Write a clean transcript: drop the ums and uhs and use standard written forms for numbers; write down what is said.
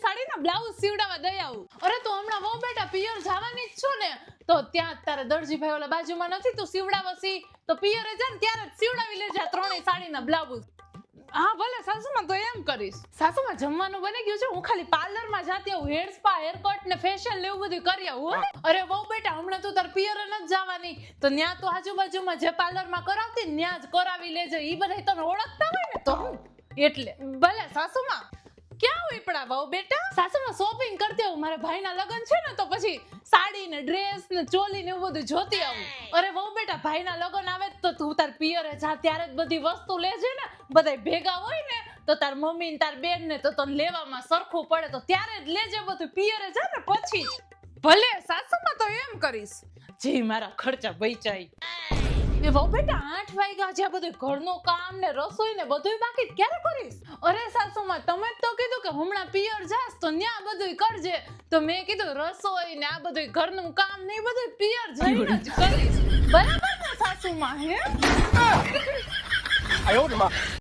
સાડીના blouse સીવડાવવા દઈ આવું. અરે તો હમણાં વહુ બેટા પિયર જવાની જ છો ને, તો ત્યાં તારે દરજીભાઈ ઓલા બાજુમાં નથી, તું સીવડાવસી તો પિયરે જા ને ત્યારે જ સીવડાવી લેજે ત્રણેય સાડીના બ્લાઉઝ. હા ભલે સાસુમાં, તો એમ કરીશ. સાસુમાં જમવાનું બની ગયું છે, હું ખાલી પાર્લરમાં જાતી આવું, હેર સ્પા, હેરકટ ને ફેશિયલ ને એવું બધું કરી આવું. અરે વહુ બેટા હમણાં તું તાર પિયર નથી જવાની, તો ન્યા તો આજુબાજુમાં જે પાર્લરમાં કરાવતી ને ન્યા જ કરાવી લેજે. ઈ બધા તમે ઓળખતા હોય ને તો એટલે. ભલે સાસુમાં. ક્યાં ઉપડા વહુ બેટા? સાસુમાં શોપિંગ કરતી આવું, મારા ભાઈના લગ્ન છે ને તો પછી સાડી ને ડ્રેસ ને ચોલી ને એવું બધું જોતી આવું. અરે વહુ બેટા ભાઈના લગ્ન આવે તો તું તાર પિયરે જા ત્યારે જ બધી વસ્તુ લેજે ને, બધાય ભેગા હોય ને તો તાર મમ્મી ને તાર બેન ને તો તને લેવામાં સરખું પડે, તો ત્યારે જ લેજે બધું. પિયરે જા ને પછી જ. ભલે સાસુમાં, તો એમ કરીશ. જી મારા ખર્ચા બચાઈ. એ વહુ બેટા 8 વાગ્યા જ્યાં બધું ઘરનું કામ ને રસોઈ ને બધું બાકી ક્યારે કરીશ? અરે સાસુમાં તમે જ તો કીધું કે હમણાં પિયર જાસ તો ન્યા બધું કરજે, તો મેં કીધું રસોઈ ને આ બધું ઘરનું કામ ને બધું પિયર જઈને જ કરીશ. બરાબર ને સાસુમાં? હે